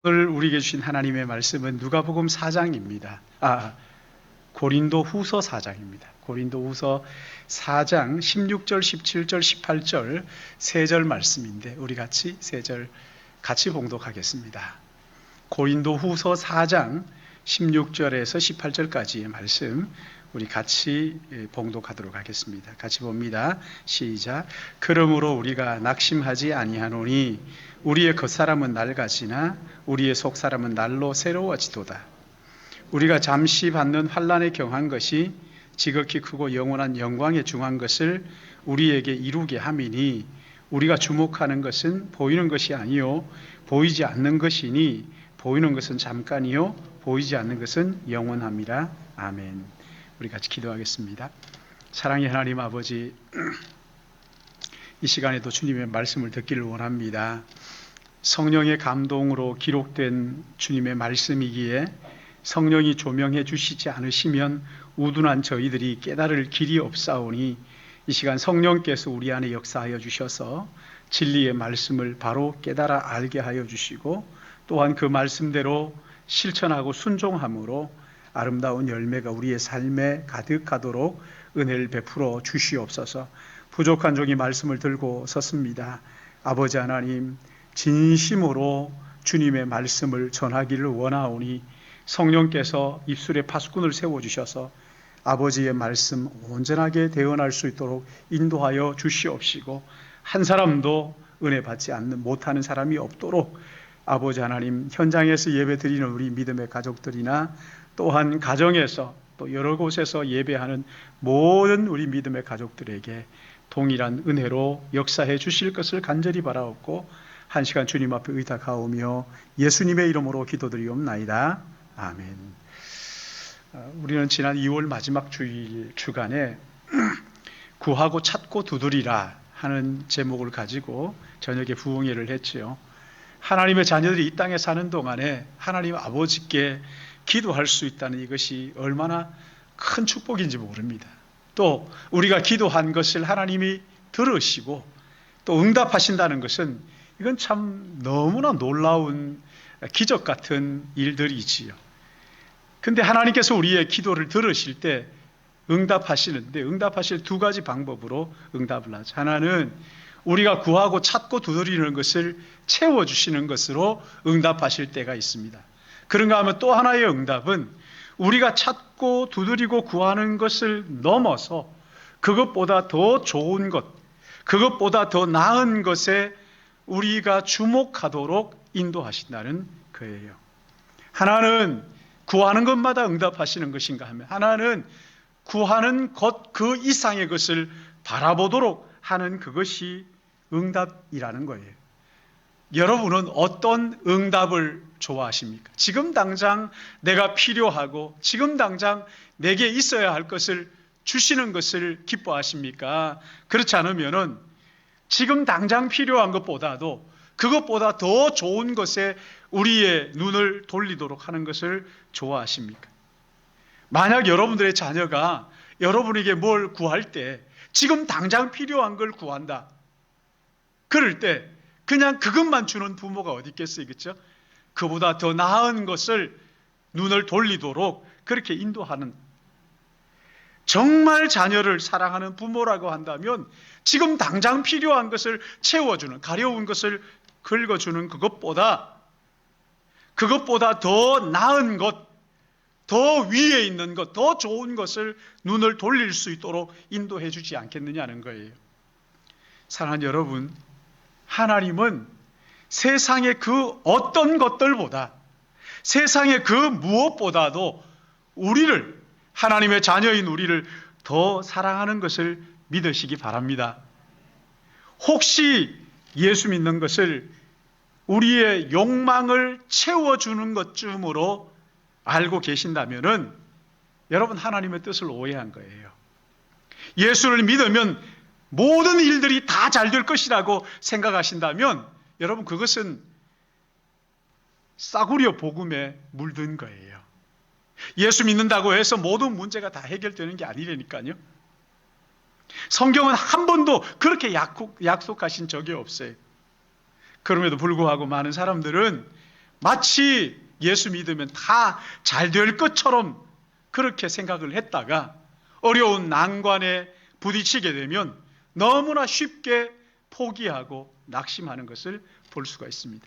오늘 우리에게 주신 하나님의 말씀은 누가복음 4장입니다. 고린도 후서 4장입니다. 고린도 후서 4장 16절, 17절, 18절 세 절 말씀인데 우리 같이 세 절 같이 봉독하겠습니다. 고린도 후서 4장 16절에서 18절까지의 말씀 우리 같이 봉독하도록 하겠습니다. 같이 봅니다. 시작. 그러므로 우리가 낙심하지 아니하노니 우리의 겉사람은 낡아지나 우리의 속사람은 날로 새로워지도다. 우리가 잠시 받는 환난에 경한 것이 지극히 크고 영원한 영광에 중한 것을 우리에게 이루게 함이니 우리가 주목하는 것은 보이는 것이 아니요 보이지 않는 것이니 보이는 것은 잠깐이요 보이지 않는 것은 영원함이라. 아멘. 우리 같이 기도하겠습니다. 사랑의 하나님 아버지, 이 시간에도 주님의 말씀을 듣기를 원합니다. 성령의 감동으로 기록된 주님의 말씀이기에 성령이 조명해 주시지 않으시면 우둔한 저희들이 깨달을 길이 없사오니 이 시간 성령께서 우리 안에 역사하여 주셔서 진리의 말씀을 바로 깨달아 알게 하여 주시고 또한 그 말씀대로 실천하고 순종함으로 아름다운 열매가 우리의 삶에 가득하도록 은혜를 베풀어 주시옵소서. 부족한 종이 말씀을 들고 섰습니다. 아버지 하나님, 진심으로 주님의 말씀을 전하기를 원하오니 성령께서 입술에 파수꾼을 세워주셔서 아버지의 말씀 온전하게 대언할 수 있도록 인도하여 주시옵시고 한 사람도 은혜 받지 못하는 사람이 없도록 아버지 하나님, 현장에서 예배 드리는 우리 믿음의 가족들이나 또한 가정에서 또 여러 곳에서 예배하는 모든 우리 믿음의 가족들에게 동일한 은혜로 역사해 주실 것을 간절히 바라옵고 한 시간 주님 앞에 의탁하오며 예수님의 이름으로 기도드리옵나이다. 아멘. 우리는 지난 2월 마지막 주일 주간에 구하고 찾고 두드리라 하는 제목을 가지고 저녁에 부흥회를 했지요. 하나님의 자녀들이 이 땅에 사는 동안에 하나님 아버지께 기도할 수 있다는 이것이 얼마나 큰 축복인지 모릅니다. 또 우리가 기도한 것을 하나님이 들으시고 또 응답하신다는 것은 이건 참 너무나 놀라운 기적 같은 일들이지요. 근데 하나님께서 우리의 기도를 들으실 때 응답하시는데 응답하실 두 가지 방법으로 응답을 하죠. 하나는 우리가 구하고 찾고 두드리는 것을 채워주시는 것으로 응답하실 때가 있습니다. 그런가 하면 또 하나의 응답은 우리가 찾고 두드리고 구하는 것을 넘어서 그것보다 더 좋은 것, 그것보다 더 나은 것에 우리가 주목하도록 인도하신다는 거예요. 하나는 구하는 것마다 응답하시는 것인가 하면 하나는 구하는 것 그 이상의 것을 바라보도록 하는 그것이 응답이라는 거예요. 여러분은 어떤 응답을 좋아하십니까? 지금 당장 내가 필요하고 지금 당장 내게 있어야 할 것을 주시는 것을 기뻐하십니까? 그렇지 않으면은 지금 당장 필요한 것보다도 그것보다 더 좋은 것에 우리의 눈을 돌리도록 하는 것을 좋아하십니까? 만약 여러분들의 자녀가 여러분에게 뭘 구할 때 지금 당장 필요한 걸 구한다. 그럴 때 그냥 그것만 주는 부모가 어디 있겠어요, 그렇죠? 그보다 더 나은 것을 눈을 돌리도록 그렇게 인도하는, 정말 자녀를 사랑하는 부모라고 한다면 지금 당장 필요한 것을 채워주는, 가려운 것을 긁어주는 그것보다 더 나은 것, 더 위에 있는 것, 더 좋은 것을 눈을 돌릴 수 있도록 인도해 주지 않겠느냐는 거예요. 사랑하는 여러분, 하나님은 세상의 그 어떤 것들보다, 세상의 그 무엇보다도 우리를, 하나님의 자녀인 우리를 더 사랑하는 것을 믿으시기 바랍니다. 혹시 예수 믿는 것을 우리의 욕망을 채워주는 것쯤으로 알고 계신다면은 여러분 하나님의 뜻을 오해한 거예요. 예수를 믿으면 모든 일들이 다 잘 될 것이라고 생각하신다면 여러분 그것은 싸구려 복음에 물든 거예요. 예수 믿는다고 해서 모든 문제가 다 해결되는 게 아니라니까요. 성경은 한 번도 그렇게 약속하신 적이 없어요. 그럼에도 불구하고 많은 사람들은 마치 예수 믿으면 다 잘 될 것처럼 그렇게 생각을 했다가 어려운 난관에 부딪히게 되면 너무나 쉽게 포기하고 낙심하는 것을 볼 수가 있습니다.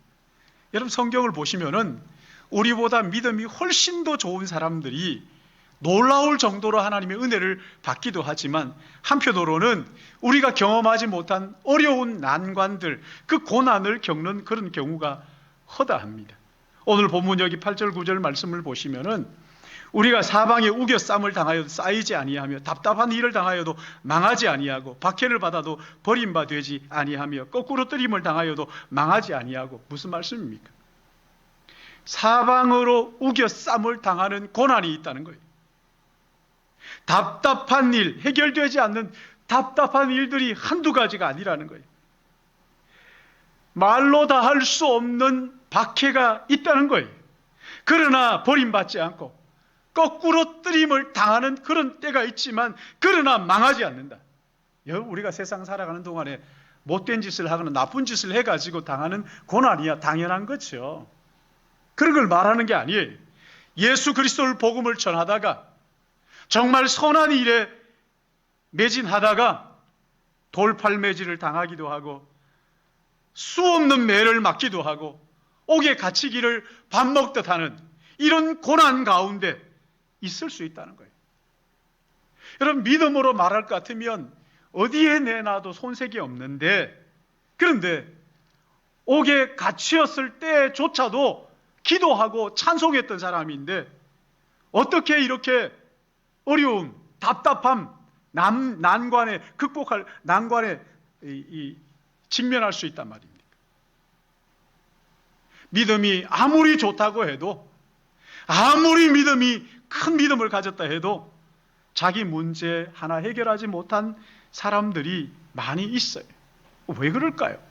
여러분, 성경을 보시면은 우리보다 믿음이 훨씬 더 좋은 사람들이 놀라울 정도로 하나님의 은혜를 받기도 하지만, 한편으로는 우리가 경험하지 못한 어려운 난관들, 그 고난을 겪는 그런 경우가 허다합니다. 오늘 본문 여기 8절 9절 말씀을 보시면은 우리가 사방에 우겨쌈을 당하여도 쌓이지 아니하며 답답한 일을 당하여도 망하지 아니하고 박해를 받아도 버림받지 아니하며 거꾸로 뜨림을 당하여도 망하지 아니하고, 무슨 말씀입니까? 사방으로 우겨쌈을 당하는 고난이 있다는 거예요. 답답한 일, 해결되지 않는 답답한 일들이 한두 가지가 아니라는 거예요. 말로 다 할 수 없는 박해가 있다는 거예요. 그러나 버림받지 않고 거꾸로 뜨림을 당하는 그런 때가 있지만, 그러나 망하지 않는다. 우리가 세상 살아가는 동안에 못된 짓을 하거나 나쁜 짓을 해가지고 당하는 고난이야 당연한 거죠. 그런 걸 말하는 게 아니에요. 예수 그리스도를 복음을 전하다가 정말 선한 일에 매진하다가 돌팔매질을 당하기도 하고 수없는 매를 맞기도 하고 옥에 갇히기를 밥 먹듯 하는 이런 고난 가운데 있을 수 있다는 거예요. 여러분, 믿음으로 말할 것 같으면 어디에 내놔도 손색이 없는데, 그런데 옥에 갇혔을 때조차도 기도하고 찬송했던 사람인데 어떻게 이렇게 어려움, 답답함, 난관에 극복할 난관에 직면할 수 있단 말입니까? 믿음이 아무리 좋다고 해도, 아무리 믿음이 큰 믿음을 가졌다 해도 자기 문제 하나 해결하지 못한 사람들이 많이 있어요. 왜 그럴까요?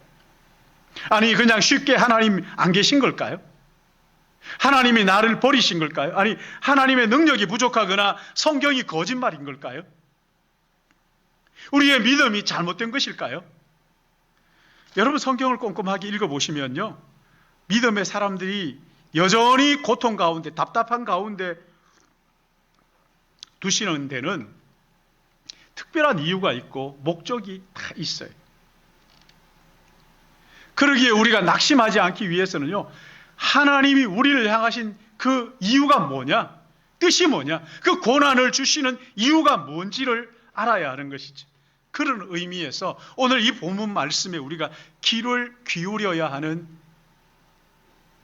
아니, 그냥 쉽게 하나님 안 계신 걸까요? 하나님이 나를 버리신 걸까요? 아니, 하나님의 능력이 부족하거나 성경이 거짓말인 걸까요? 우리의 믿음이 잘못된 것일까요? 여러분, 성경을 꼼꼼하게 읽어보시면요, 믿음의 사람들이 여전히 고통 가운데, 답답한 가운데 두시는 데는 특별한 이유가 있고 목적이 다 있어요. 그러기에 우리가 낙심하지 않기 위해서는요, 하나님이 우리를 향하신 그 이유가 뭐냐, 뜻이 뭐냐, 그 고난을 주시는 이유가 뭔지를 알아야 하는 것이죠. 그런 의미에서 오늘 이 본문 말씀에 우리가 귀를 기울여야 하는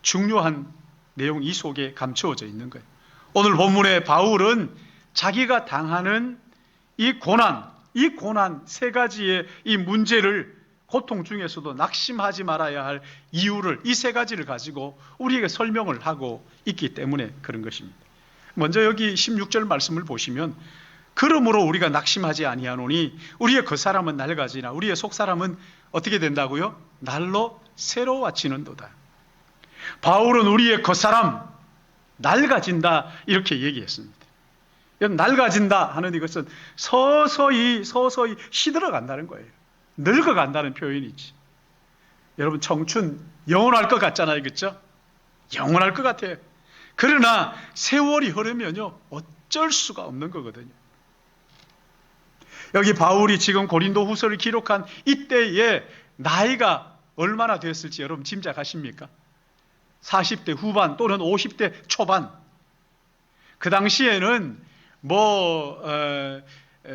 중요한 내용, 이 속에 감추어져 있는 거예요. 오늘 본문의 바울은 자기가 당하는 이 고난 세 가지의 이 문제를, 고통 중에서도 낙심하지 말아야 할 이유를, 이 세 가지를 가지고 우리에게 설명을 하고 있기 때문에 그런 것입니다. 먼저 여기 16절 말씀을 보시면, 그러므로 우리가 낙심하지 아니하노니 우리의 겉사람은 낡아지나 우리의 속사람은 어떻게 된다고요? 날로 새로워지는도다. 바울은 우리의 겉사람 낡아진다 이렇게 얘기했습니다. 낡아진다 하는 이것은 서서히 시들어간다는 거예요. 늙어간다는 표현이지. 여러분, 청춘 영원할 것 같잖아요, 그렇죠? 영원할 것 같아요. 그러나 세월이 흐르면요, 어쩔 수가 없는 거거든요. 여기 바울이 지금 고린도 후서를 기록한 이때에 나이가 얼마나 됐을지 여러분 짐작하십니까? 40대 후반 또는 50대 초반. 그 당시에는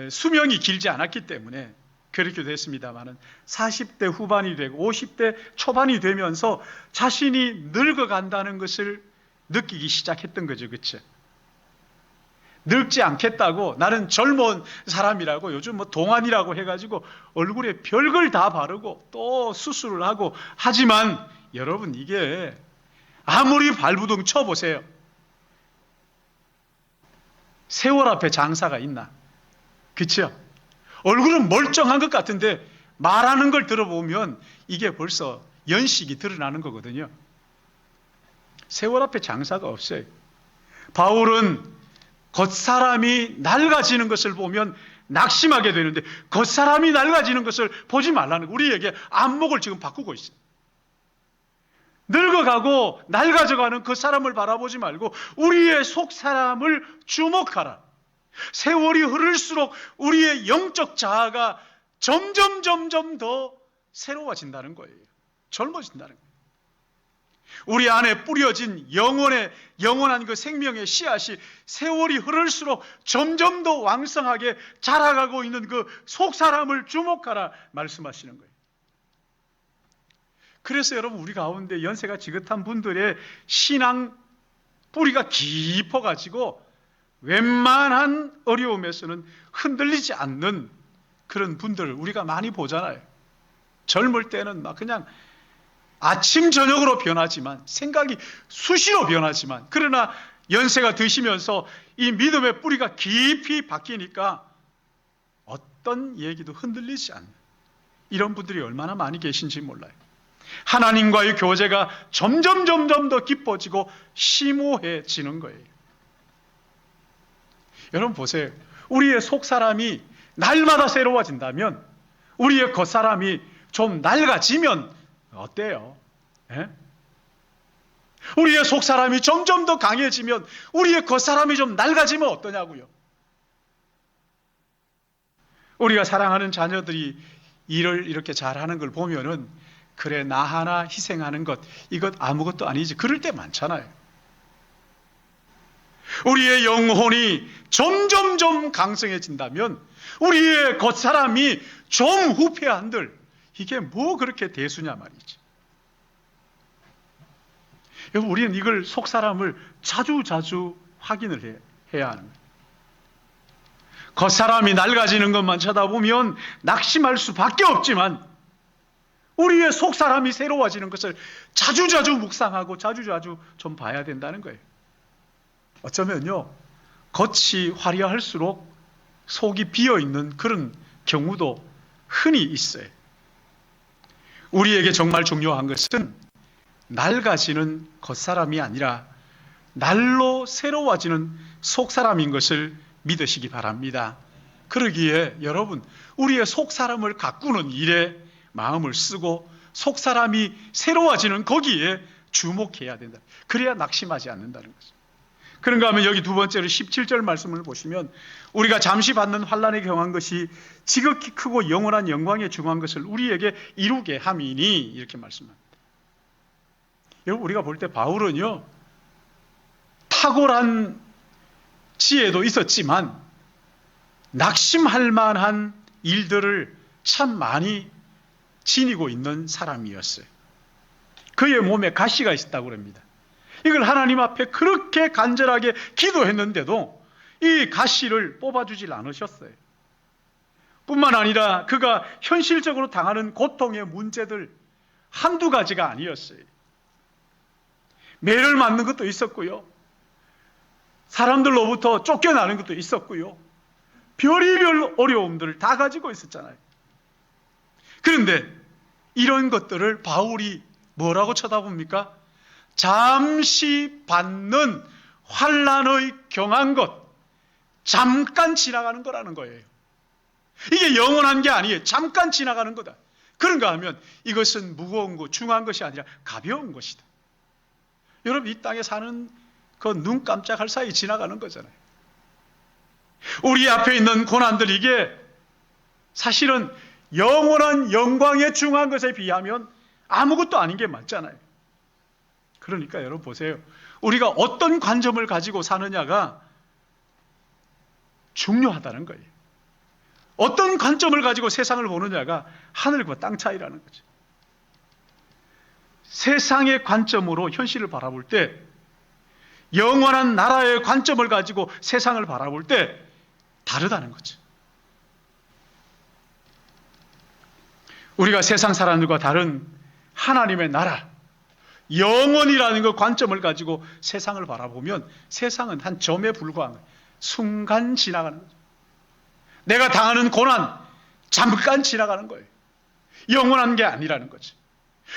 수명이 길지 않았기 때문에 그렇게 됐습니다만은 40대 후반이 되고 50대 초반이 되면서 자신이 늙어간다는 것을 느끼기 시작했던 거죠. 그렇죠? 늙지 않겠다고, 나는 젊은 사람이라고 요즘 동안이라고 해가지고 얼굴에 별걸 다 바르고 또 수술을 하고 하지만, 여러분, 이게 아무리 발부둥 쳐보세요. 세월 앞에 장사가 있나? 그렇죠? 얼굴은 멀쩡한 것 같은데 말하는 걸 들어보면 이게 벌써 연식이 드러나는 거거든요. 세월 앞에 장사가 없어요. 바울은 겉사람이 낡아지는 것을 보면 낙심하게 되는데, 겉사람이 낡아지는 것을 보지 말라는, 우리에게 안목을 지금 바꾸고 있어요. 늙어가고 낡아져가는 그 사람을 바라보지 말고 우리의 속 사람을 주목하라. 세월이 흐를수록 우리의 영적 자아가 점점 더 새로워진다는 거예요. 젊어진다는 거예요. 우리 안에 뿌려진 영원한 그 생명의 씨앗이 세월이 흐를수록 점점 더 왕성하게 자라가고 있는 그 속 사람을 주목하라 말씀하시는 거예요. 그래서 여러분, 우리 가운데 연세가 지긋한 분들의 신앙 뿌리가 깊어가지고 웬만한 어려움에서는 흔들리지 않는 그런 분들을 우리가 많이 보잖아요. 젊을 때는 막 그냥 아침 저녁으로 변하지만, 생각이 수시로 변하지만, 그러나 연세가 드시면서 이 믿음의 뿌리가 깊이 바뀌니까 어떤 얘기도 흔들리지 않는 이런 분들이 얼마나 많이 계신지 몰라요. 하나님과의 교제가 점점 더 깊어지고 심오해지는 거예요. 여러분 보세요. 우리의 속 사람이 날마다 새로워진다면, 우리의 겉 사람이 좀 낡아지면 어때요? 예? 우리의 속 사람이 점점 더 강해지면 우리의 겉 사람이 좀 낡아지면 어떠냐고요? 우리가 사랑하는 자녀들이 일을 이렇게 잘하는 걸 보면은, 그래 나 하나 희생하는 것, 이것 아무것도 아니지, 그럴 때 많잖아요. 우리의 영혼이 점점 강성해진다면 우리의 겉사람이 좀 후패한들, 이게 뭐 그렇게 대수냐 말이지. 여러분, 우리는 이걸 속사람을 자주 확인을 해야 하는 거예요. 겉사람이 낡아지는 것만 쳐다보면 낙심할 수밖에 없지만, 우리의 속사람이 새로워지는 것을 자주 묵상하고 자주 좀 봐야 된다는 거예요. 어쩌면요, 겉이 화려할수록 속이 비어있는 그런 경우도 흔히 있어요. 우리에게 정말 중요한 것은 낡아지는 겉사람이 아니라 날로 새로워지는 속사람인 것을 믿으시기 바랍니다. 그러기에 여러분, 우리의 속사람을 가꾸는 일에 마음을 쓰고 속사람이 새로워지는 거기에 주목해야 된다. 그래야 낙심하지 않는다는 거죠. 그런가 하면 여기 두 번째로 17절 말씀을 보시면, 우리가 잠시 받는 환난에 경한 것이 지극히 크고 영원한 영광에 중한 것을 우리에게 이루게 함이니, 이렇게 말씀합니다. 여러분, 우리가 볼 때 바울은요, 탁월한 지혜도 있었지만 낙심할 만한 일들을 참 많이 지니고 있는 사람이었어요. 그의 몸에 가시가 있었다고 합니다. 이걸 하나님 앞에 그렇게 간절하게 기도했는데도 이 가시를 뽑아주질 않으셨어요. 뿐만 아니라 그가 현실적으로 당하는 고통의 문제들 한두 가지가 아니었어요. 매를 맞는 것도 있었고요, 사람들로부터 쫓겨나는 것도 있었고요, 별의별 어려움들을 다 가지고 있었잖아요. 그런데 이런 것들을 바울이 뭐라고 쳐다봅니까? 잠시 받는 환난의 경한 것, 잠깐 지나가는 거라는 거예요. 이게 영원한 게 아니에요. 잠깐 지나가는 거다. 그런가 하면 이것은 무거운 것, 중한 것이 아니라 가벼운 것이다. 여러분, 이 땅에 사는 그 눈 깜짝할 사이 지나가는 거잖아요. 우리 앞에 있는 고난들, 이게 사실은 영원한 영광에 중한 것에 비하면 아무것도 아닌 게 맞잖아요. 그러니까 여러분 보세요. 우리가 어떤 관점을 가지고 사느냐가 중요하다는 거예요. 어떤 관점을 가지고 세상을 보느냐가 하늘과 땅 차이라는 거죠. 세상의 관점으로 현실을 바라볼 때, 영원한 나라의 관점을 가지고 세상을 바라볼 때 다르다는 거죠. 우리가 세상 사람들과 다른 하나님의 나라, 영원이라는 그 관점을 가지고 세상을 바라보면 세상은 한 점에 불과한 거예요. 순간 지나가는 거죠. 내가 당하는 고난 잠깐 지나가는 거예요. 영원한 게 아니라는 거죠.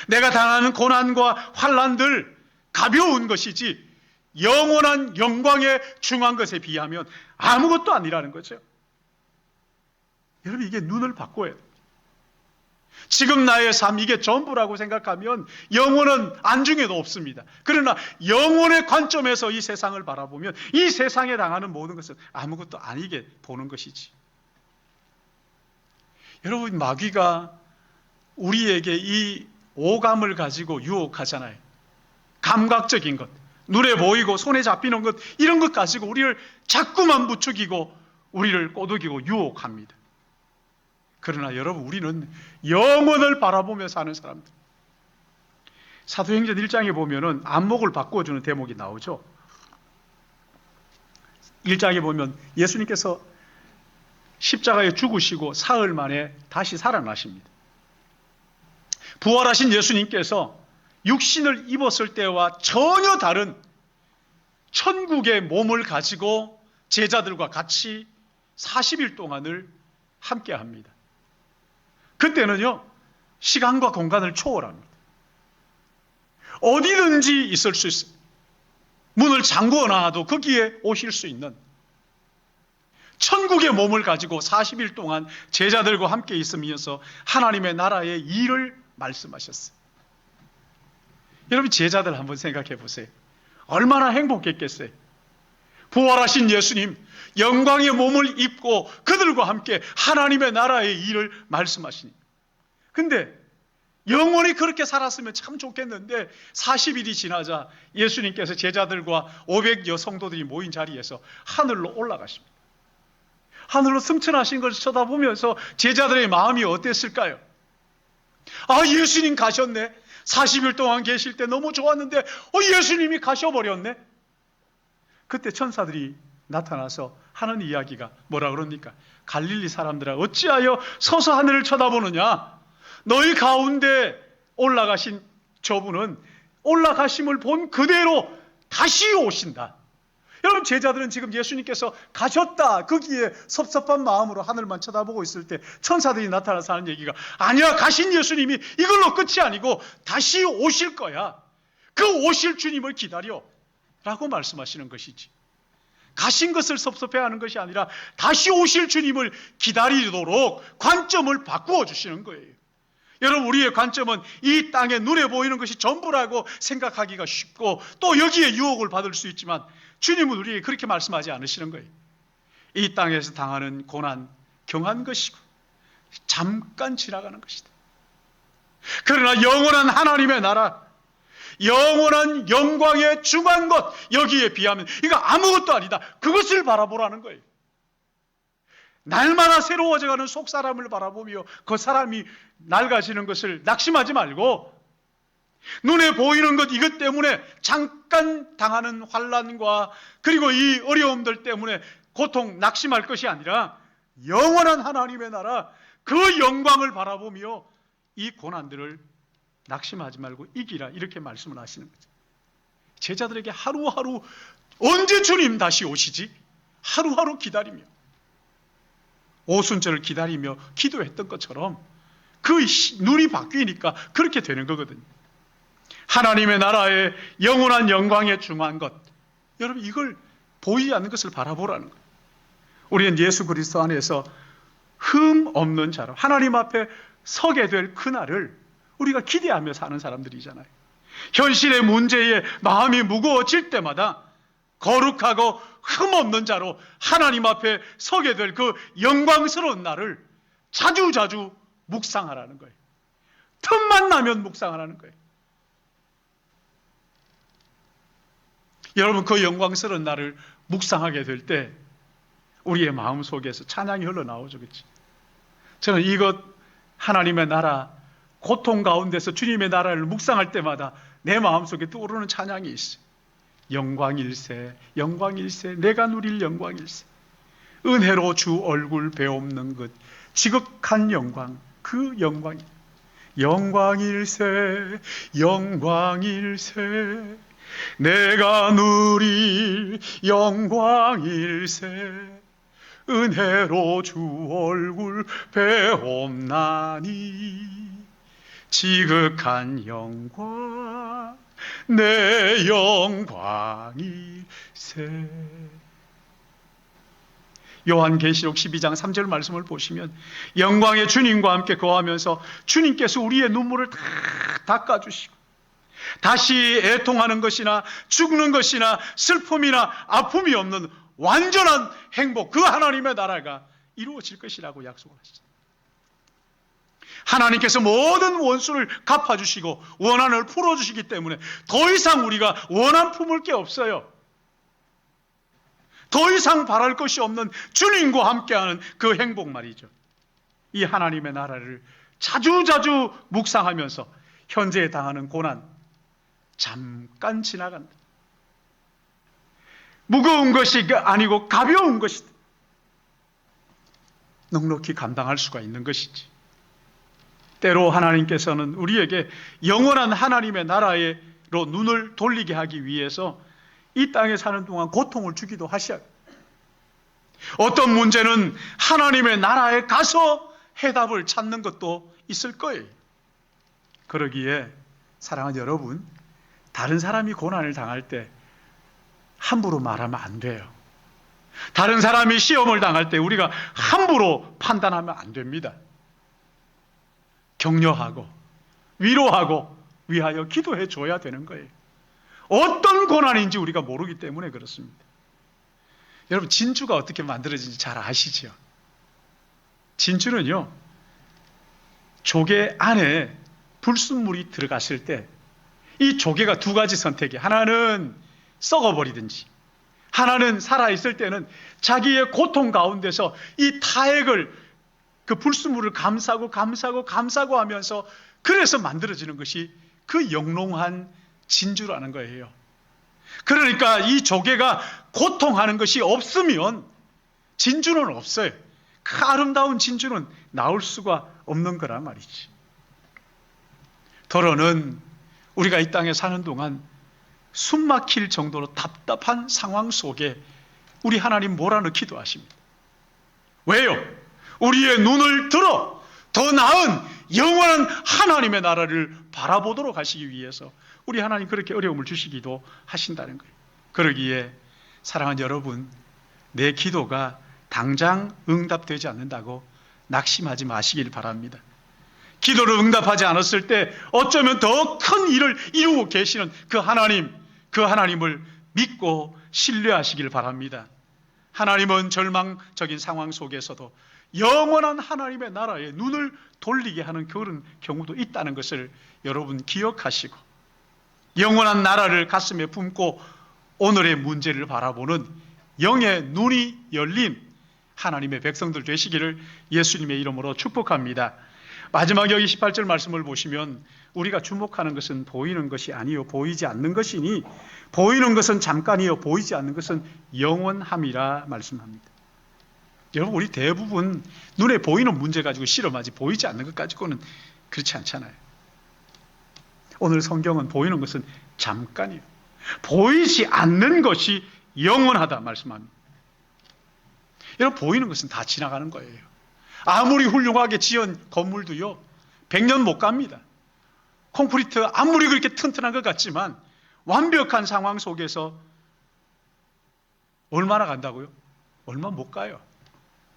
내가 당하는 고난과 환난들 가벼운 것이지 영원한 영광에 중한 것에 비하면 아무것도 아니라는 거죠. 여러분, 이게 눈을 바꿔야 돼요. 지금 나의 삶 이게 전부라고 생각하면 영혼은 안중에도 없습니다. 그러나 영혼의 관점에서 이 세상을 바라보면 이 세상에 당하는 모든 것은 아무것도 아니게 보는 것이지. 여러분, 마귀가 우리에게 이 오감을 가지고 유혹하잖아요. 감각적인 것, 눈에 보이고 손에 잡히는 것, 이런 것 가지고 우리를 자꾸만 부추기고 우리를 꼬드기고 유혹합니다. 그러나 여러분, 우리는 영혼을 바라보며 사는 사람들. 사도행전 1장에 보면은 안목을 바꿔주는 대목이 나오죠. 1장에 보면 예수님께서 십자가에 죽으시고 사흘 만에 다시 살아나십니다. 부활하신 예수님께서 육신을 입었을 때와 전혀 다른 천국의 몸을 가지고 제자들과 같이 40일 동안을 함께 합니다. 그때는요, 시간과 공간을 초월합니다. 어디든지 있을 수 있습니다. 문을 잠그어 놔도 거기에 오실 수 있는 천국의 몸을 가지고 40일 동안 제자들과 함께 있으면서 하나님의 나라의 일을 말씀하셨어요. 여러분, 제자들 한번 생각해 보세요. 얼마나 행복했겠어요. 부활하신 예수님, 영광의 몸을 입고 그들과 함께 하나님의 나라의 일을 말씀하시니. 근데 영원히 그렇게 살았으면 참 좋겠는데 40일이 지나자 예수님께서 제자들과 500여 성도들이 모인 자리에서 하늘로 올라가십니다. 하늘로 승천하신 것을 쳐다보면서 제자들의 마음이 어땠을까요? 아, 예수님 가셨네. 40일 동안 계실 때 너무 좋았는데 예수님이 가셔버렸네. 그때 천사들이 나타나서 하는 이야기가 뭐라 그럽니까? 갈릴리 사람들아, 어찌하여 서서 하늘을 쳐다보느냐? 너희 가운데 올라가신 저분은 올라가심을 본 그대로 다시 오신다. 여러분, 제자들은 지금 예수님께서 가셨다, 거기에 섭섭한 마음으로 하늘만 쳐다보고 있을 때 천사들이 나타나서 하는 얘기가, 아니야, 가신 예수님이 이걸로 끝이 아니고 다시 오실 거야. 그 오실 주님을 기다려 라고 말씀하시는 것이지. 가신 것을 섭섭해하는 것이 아니라 다시 오실 주님을 기다리도록 관점을 바꾸어 주시는 거예요. 여러분, 우리의 관점은 이 땅에 눈에 보이는 것이 전부라고 생각하기가 쉽고 또 여기에 유혹을 받을 수 있지만 주님은 우리에게 그렇게 말씀하지 않으시는 거예요. 이 땅에서 당하는 고난, 경한 것이고 잠깐 지나가는 것이다. 그러나 영원한 하나님의 나라, 영원한 영광의 중한 것, 여기에 비하면 이거 아무것도 아니다. 그것을 바라보라는 거예요. 날마다 새로워져가는 속사람을 바라보며 그 사람이 낡아지는 것을 낙심하지 말고 눈에 보이는 것 이것 때문에 잠깐 당하는 환난과 그리고 이 어려움들 때문에 고통, 낙심할 것이 아니라 영원한 하나님의 나라, 그 영광을 바라보며 이 고난들을 낙심하지 말고 이기라, 이렇게 말씀을 하시는 거죠. 제자들에게 하루하루 언제 주님 다시 오시지? 하루하루 기다리며 오순절을 기다리며 기도했던 것처럼 그 눈이 바뀌니까 그렇게 되는 거거든요. 하나님의 나라의 영원한 영광에 중한 것, 여러분, 이걸 보이지 않는 것을 바라보라는 거예요. 우리는 예수 그리스도 안에서 흠 없는 자로 하나님 앞에 서게 될 그날을 우리가 기대하며 사는 사람들이잖아요. 현실의 문제에 마음이 무거워질 때마다 거룩하고 흠없는 자로 하나님 앞에 서게 될 그 영광스러운 날을 자주자주 묵상하라는 거예요. 틈만 나면 묵상하라는 거예요. 여러분, 그 영광스러운 날을 묵상하게 될 때 우리의 마음 속에서 찬양이 흘러나오죠. 그렇지? 저는 이것 하나님의 나라, 고통 가운데서 주님의 나라를 묵상할 때마다 내 마음속에 떠오르는 찬양이 있어요. 영광일세, 영광일세, 내가 누릴 영광일세. 은혜로 주 얼굴 배옵는 것, 지극한 영광, 그 영광이. 영광일세, 영광일세, 내가 누릴 영광일세. 은혜로 주 얼굴 배옵나니 지극한 영광, 내 영광일세. 요한계시록 12장 3절 말씀을 보시면 영광의 주님과 함께 거하면서 주님께서 우리의 눈물을 다 닦아주시고 다시 애통하는 것이나 죽는 것이나 슬픔이나 아픔이 없는 완전한 행복, 그 하나님의 나라가 이루어질 것이라고 약속하셨습니다. 하나님께서 모든 원수를 갚아주시고 원한을 풀어주시기 때문에 더 이상 우리가 원한 품을 게 없어요. 더 이상 바랄 것이 없는 주님과 함께하는 그 행복 말이죠. 이 하나님의 나라를 자주자주 묵상하면서 현재에 당하는 고난 잠깐 지나간다. 무거운 것이 아니고 가벼운 것이다. 넉넉히 감당할 수가 있는 것이지. 때로 하나님께서는 우리에게 영원한 하나님의 나라로 눈을 돌리게 하기 위해서 이 땅에 사는 동안 고통을 주기도 하셔요. 어떤 문제는 하나님의 나라에 가서 해답을 찾는 것도 있을 거예요. 그러기에 사랑하는 여러분, 다른 사람이 고난을 당할 때 함부로 말하면 안 돼요. 다른 사람이 시험을 당할 때 우리가 함부로 판단하면 안 됩니다. 격려하고 위로하고 위하여 기도해 줘야 되는 거예요. 어떤 고난인지 우리가 모르기 때문에 그렇습니다. 여러분, 진주가 어떻게 만들어지는지 잘 아시죠? 진주는요, 조개 안에 불순물이 들어갔을 때 이 조개가 두 가지 선택이에요. 하나는 썩어버리든지, 하나는 살아있을 때는 자기의 고통 가운데서 이 타액을, 그 불순물을 감싸고 하면서 그래서 만들어지는 것이 그 영롱한 진주라는 거예요. 그러니까 이 조개가 고통하는 것이 없으면 진주는 없어요. 그 아름다운 진주는 나올 수가 없는 거란 말이지. 더러는 우리가 이 땅에 사는 동안 숨 막힐 정도로 답답한 상황 속에 우리 하나님 몰아넣기도 하십니다. 왜요? 우리의 눈을 들어 더 나은 영원한 하나님의 나라를 바라보도록 하시기 위해서 우리 하나님 그렇게 어려움을 주시기도 하신다는 거예요. 그러기에 사랑하는 여러분, 내 기도가 당장 응답되지 않는다고 낙심하지 마시길 바랍니다. 기도를 응답하지 않았을 때 어쩌면 더 큰 일을 이루고 계시는 그 하나님을 믿고 신뢰하시길 바랍니다. 하나님은 절망적인 상황 속에서도 영원한 하나님의 나라에 눈을 돌리게 하는 그런 경우도 있다는 것을 여러분 기억하시고, 영원한 나라를 가슴에 품고 오늘의 문제를 바라보는 영의 눈이 열린 하나님의 백성들 되시기를 예수님의 이름으로 축복합니다. 마지막 여기 18절 말씀을 보시면 우리가 주목하는 것은 보이는 것이 아니요 보이지 않는 것이니 보이는 것은 잠깐이요 보이지 않는 것은 영원함이라 말씀합니다. 여러분, 우리 대부분 눈에 보이는 문제 가지고 실험하지 보이지 않는 것 가지고는 그렇지 않잖아요. 오늘 성경은 보이는 것은 잠깐이요, 보이지 않는 것이 영원하다 말씀합니다. 여러분, 보이는 것은 다 지나가는 거예요. 아무리 훌륭하게 지은 건물도요 100년 못 갑니다. 콘크리트 아무리 그렇게 튼튼한 것 같지만 완벽한 상황 속에서 얼마나 간다고요? 얼마 못 가요.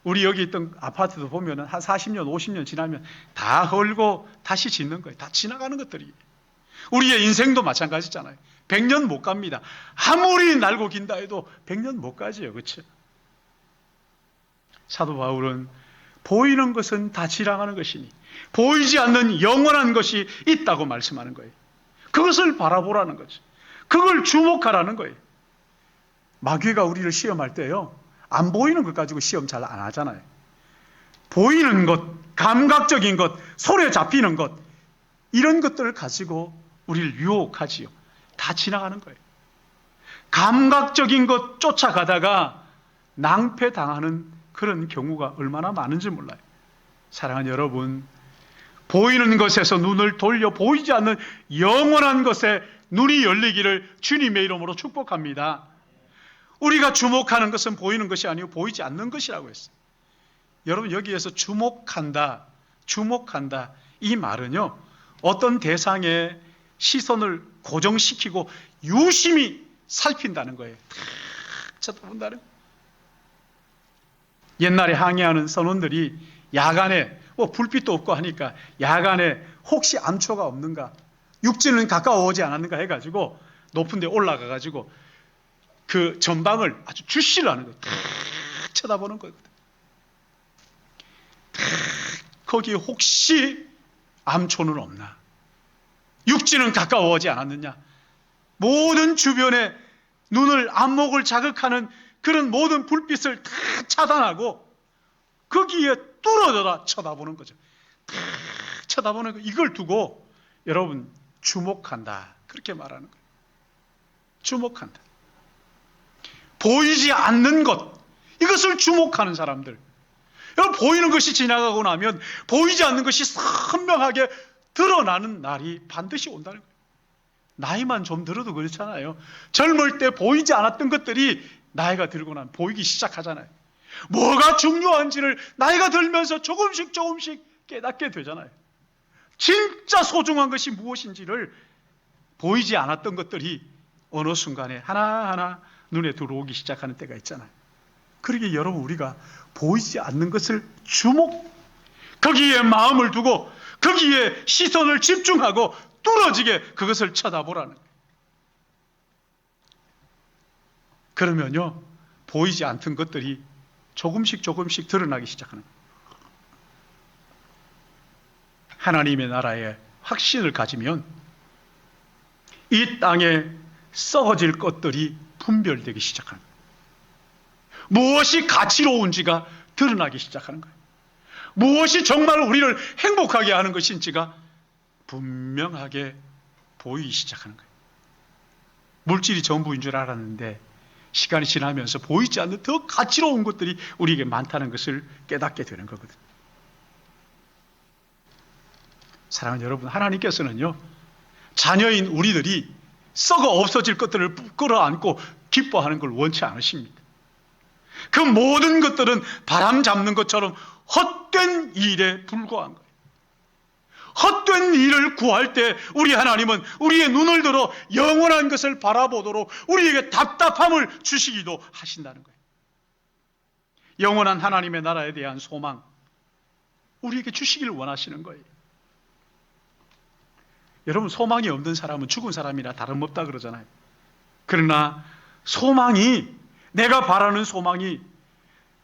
우리 여기 있던 아파트도 보면 한 40년 50년 지나면 다 헐고 다시 짓는 거예요. 다 지나가는 것들이. 우리의 인생도 마찬가지잖아요. 100년 못 갑니다. 아무리 날고 긴다 해도 100년 못 가지요. 그렇죠? 사도 바울은 보이는 것은 다 지나가는 것이니 보이지 않는 영원한 것이 있다고 말씀하는 거예요. 그것을 바라보라는 거죠. 그걸 주목하라는 거예요. 마귀가 우리를 시험할 때요, 안 보이는 것 가지고 시험 잘 안 하잖아요. 보이는 것, 감각적인 것, 손에 잡히는 것, 이런 것들을 가지고 우리를 유혹하지요. 다 지나가는 거예요. 감각적인 것 쫓아가다가 낭패당하는 그런 경우가 얼마나 많은지 몰라요. 사랑하는 여러분, 보이는 것에서 눈을 돌려 보이지 않는 영원한 것에 눈이 열리기를 주님의 이름으로 축복합니다. 우리가 주목하는 것은 보이는 것이 아니고 보이지 않는 것이라고 했어요. 여러분, 여기에서 주목한다 이 말은요, 어떤 대상의 시선을 고정시키고 유심히 살핀다는 거예요. 탁 쳐다본다는 거예요. 옛날에 항해하는 선원들이 야간에 불빛도 없고 하니까 야간에 혹시 암초가 없는가, 육지는 가까워 오지 않았는가 해가지고 높은 데 올라가 가지고 그 전방을 아주 주시를 하는 거예요. 탁 쳐다보는 거거든. 거기에 혹시 암초는 없나, 육지는 가까워 오지 않았느냐, 모든 주변에 눈을, 안목을 자극하는 그런 모든 불빛을 다 차단하고 거기에 뚫어져라 쳐다보는 거죠. 다 쳐다보는 거. 이걸 두고 여러분 주목한다, 그렇게 말하는 거예요. 주목한다. 보이지 않는 것, 이것을 주목하는 사람들. 여러분, 보이는 것이 지나가고 나면 보이지 않는 것이 선명하게 드러나는 날이 반드시 온다는 거예요. 나이만 좀 들어도 그렇잖아요. 젊을 때 보이지 않았던 것들이 나이가 들고 나면 보이기 시작하잖아요. 뭐가 중요한지를 나이가 들면서 조금씩 깨닫게 되잖아요. 진짜 소중한 것이 무엇인지를 보이지 않았던 것들이 어느 순간에 하나하나 눈에 들어오기 시작하는 때가 있잖아요. 그러기에 여러분, 우리가 보이지 않는 것을 거기에 마음을 두고 거기에 시선을 집중하고 뚫어지게 그것을 쳐다보라는 거예요. 그러면요, 보이지 않던 것들이 조금씩 드러나기 시작하는 거예요. 하나님의 나라에 확신을 가지면 이 땅에 썩어질 것들이 분별되기 시작하는 거예요. 무엇이 가치로운지가 드러나기 시작하는 거예요. 무엇이 정말 우리를 행복하게 하는 것인지가 분명하게 보이기 시작하는 거예요. 물질이 전부인 줄 알았는데 시간이 지나면서 보이지 않는 더 가치로운 것들이 우리에게 많다는 것을 깨닫게 되는 거거든요. 사랑하는 여러분, 하나님께서는요, 자녀인 우리들이 썩어 없어질 것들을 끌어안고 기뻐하는 걸 원치 않으십니다. 그 모든 것들은 바람 잡는 것처럼 헛된 일에 불과한 거예요. 헛된 일을 구할 때 우리 하나님은 우리의 눈을 들어 영원한 것을 바라보도록 우리에게 답답함을 주시기도 하신다는 거예요. 영원한 하나님의 나라에 대한 소망, 우리에게 주시기를 원하시는 거예요. 여러분, 소망이 없는 사람은 죽은 사람이나 다름없다 그러잖아요. 그러나 소망이, 내가 바라는 소망이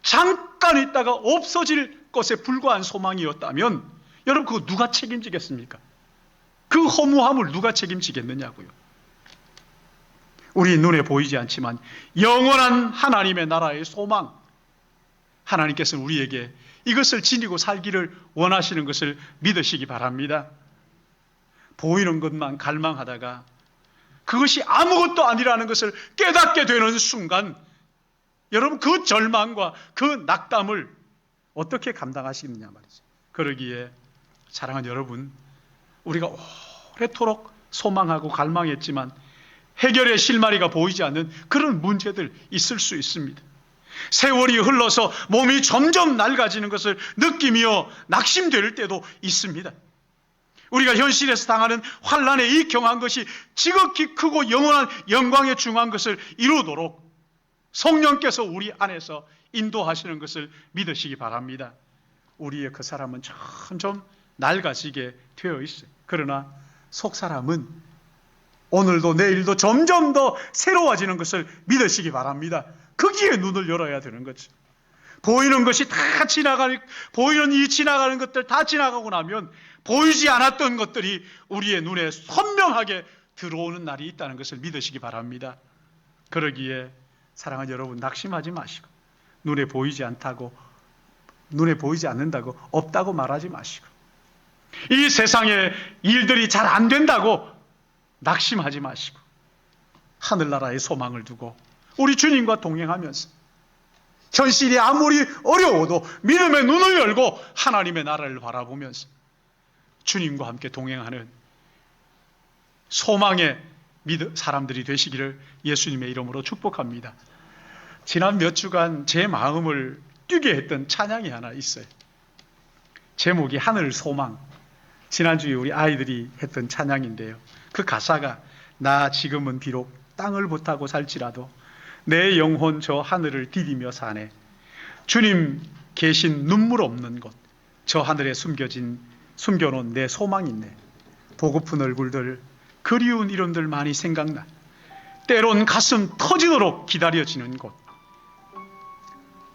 잠깐 있다가 없어질 것에 불과한 소망이었다면 여러분, 그거 누가 책임지겠습니까? 그 허무함을 누가 책임지겠느냐고요. 우리 눈에 보이지 않지만 영원한 하나님의 나라의 소망, 하나님께서는 우리에게 이것을 지니고 살기를 원하시는 것을 믿으시기 바랍니다. 보이는 것만 갈망하다가 그것이 아무것도 아니라는 것을 깨닫게 되는 순간, 여러분, 그 절망과 그 낙담을 어떻게 감당하시느냐 말이죠. 그러기에 사랑하는 여러분, 우리가 오래도록 소망하고 갈망했지만 해결의 실마리가 보이지 않는 그런 문제들 있을 수 있습니다. 세월이 흘러서 몸이 점점 낡아지는 것을 느끼며 낙심될 때도 있습니다. 우리가 현실에서 당하는 환난에 이 경한 것이 지극히 크고 영원한 영광에 중한 것을 이루도록 성령께서 우리 안에서 인도하시는 것을 믿으시기 바랍니다. 우리의 그 사람은 점점 낡아지게 되어 있어요. 그러나 속 사람은 오늘도 내일도 점점 더 새로워지는 것을 믿으시기 바랍니다. 거기에 눈을 열어야 되는 거죠. 보이는 것이 다 보이는 이 지나가는 것들 다 지나가고 나면 보이지 않았던 것들이 우리의 눈에 선명하게 들어오는 날이 있다는 것을 믿으시기 바랍니다. 그러기에 사랑하는 여러분, 낙심하지 마시고 눈에 보이지 않는다고 없다고 말하지 마시고, 이 세상에 일들이 잘 안 된다고 낙심하지 마시고 하늘나라의 소망을 두고 우리 주님과 동행하면서 현실이 아무리 어려워도 믿음의 눈을 열고 하나님의 나라를 바라보면서 주님과 함께 동행하는 소망의 사람들이 되시기를 예수님의 이름으로 축복합니다. 지난 몇 주간 제 마음을 뛰게 했던 찬양이 하나 있어요. 제목이 하늘 소망. 지난주에 우리 아이들이 했던 찬양인데요. 그 가사가 나 지금은 비록 땅을 못하고 살지라도 내 영혼 저 하늘을 디디며 사네. 주님 계신 눈물 없는 곳, 저 하늘에 숨겨놓은 내 소망 있네. 보고픈 얼굴들, 그리운 이름들 많이 생각나. 때론 가슴 터지도록 기다려지는 곳,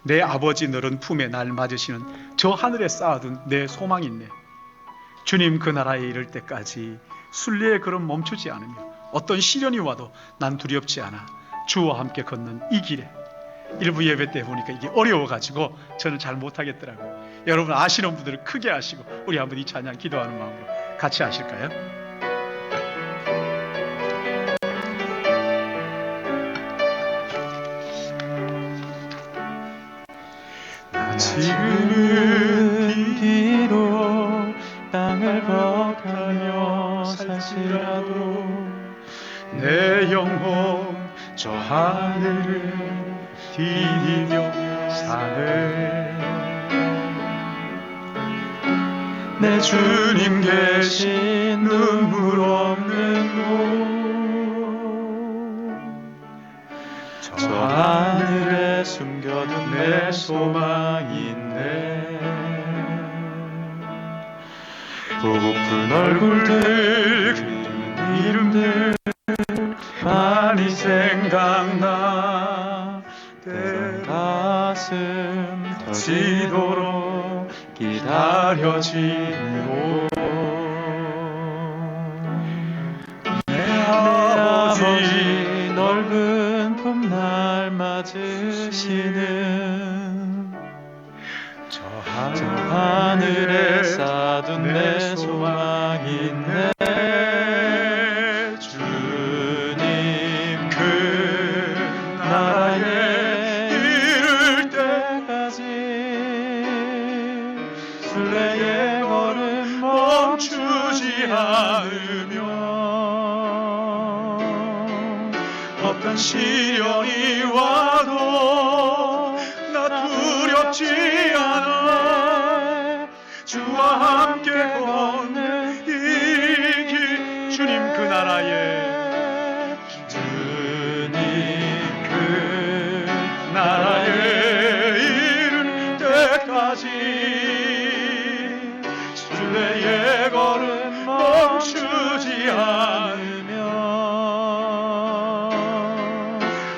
내 아버지 너른 품에 날 맞으시는 저 하늘에 쌓아둔 내 소망 있네. 주님 그 나라에 이를 때까지 순례의 걸음 멈추지 않으며 어떤 시련이 와도 난 두렵지 않아. 주와 함께 걷는 이 길에. 일부 예배 때 보니까 이게 어려워가지고 저는 잘 못하겠더라고요. 여러분 아시는 분들은 크게 하시고 우리 한번 이 찬양 기도하는 마음으로 같이 하실까요? 지금은 비록 땅을 거하며 살지라도 내 영혼 저 하늘을 디디며 사네. 내 주님 계신 눈물 없는 곳, 저 하늘에 숨겨둔 내 소망 있네. 보고픈 얼굴들, 그리운 이름들 많이 생각나. 때론 가슴 터지도록 기다려지는 곳, 내 아버지 넓은 품 날 맞으시는 저 하늘에 쌓아둔 내 소망 있네. 주님 그 나라에 이를 때까지 순례의 걸음 멈추지 않으며 어떤 시련이 와도 나 두렵지 않아. 주와 함께 걷는 이 길. 주님 그 나라에, 주님 그 나라에 이를 때까지 순례의 걸음 멈추지 않으며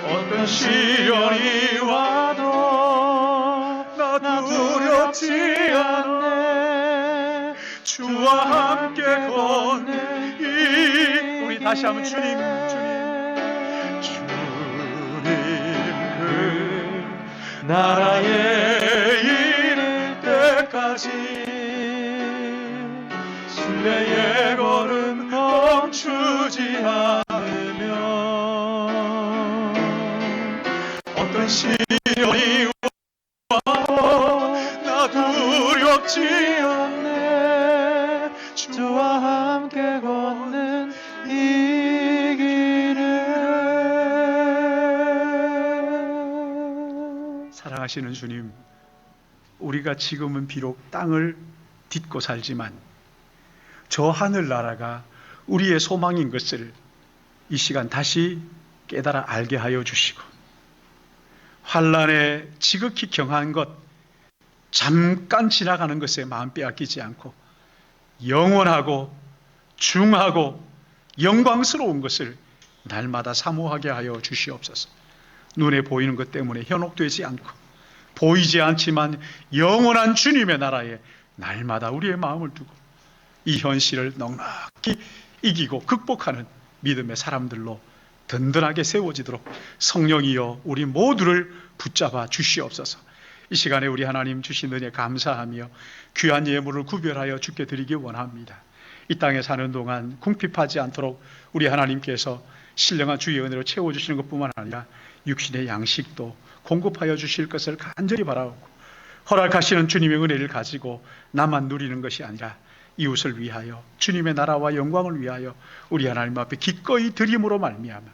어떤 시련이 와도 나 두렵지 않네. 주와 함께 걷는 이 우리 다시 한번 주님 그 나라에 이를 때까지 순례의 걸음 멈추지 않으며 어떤 시련이 와도 나 두렵지 않네. 주와 함께 걷는 이 길을. 사랑하시는 주님, 우리가 지금은 비록 땅을 딛고 살지만 저 하늘나라가 우리의 소망인 것을 이 시간 다시 깨달아 알게 하여 주시고, 환난에 지극히 경한 것, 잠깐 지나가는 것에 마음 빼앗기지 않고 영원하고 중하고 영광스러운 것을 날마다 사모하게 하여 주시옵소서. 눈에 보이는 것 때문에 현혹되지 않고 보이지 않지만 영원한 주님의 나라에 날마다 우리의 마음을 두고 이 현실을 넉넉히 이기고 극복하는 믿음의 사람들로 든든하게 세워지도록 성령이여 우리 모두를 붙잡아 주시옵소서. 이 시간에 우리 하나님 주신 은혜 감사하며 귀한 예물을 구별하여 주께 드리기 원합니다. 이 땅에 사는 동안 궁핍하지 않도록 우리 하나님께서 신령한 주의 은혜로 채워주시는 것뿐만 아니라 육신의 양식도 공급하여 주실 것을 간절히 바라고, 허락하시는 주님의 은혜를 가지고 나만 누리는 것이 아니라 이웃을 위하여 주님의 나라와 영광을 위하여 우리 하나님 앞에 기꺼이 드림으로 말미암아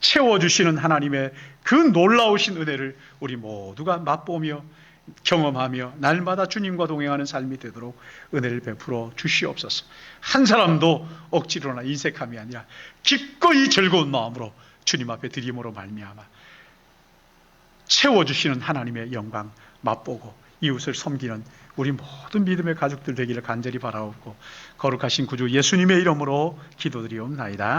채워주시는 하나님의 그 놀라우신 은혜를 우리 모두가 맛보며 경험하며 날마다 주님과 동행하는 삶이 되도록 은혜를 베풀어 주시옵소서. 한 사람도 억지로나 인색함이 아니라 기꺼이 즐거운 마음으로 주님 앞에 드림으로 말미암아 채워주시는 하나님의 영광 맛보고 이웃을 섬기는 우리 모든 믿음의 가족들 되기를 간절히 바라옵고 거룩하신 구주 예수님의 이름으로 기도드리옵나이다.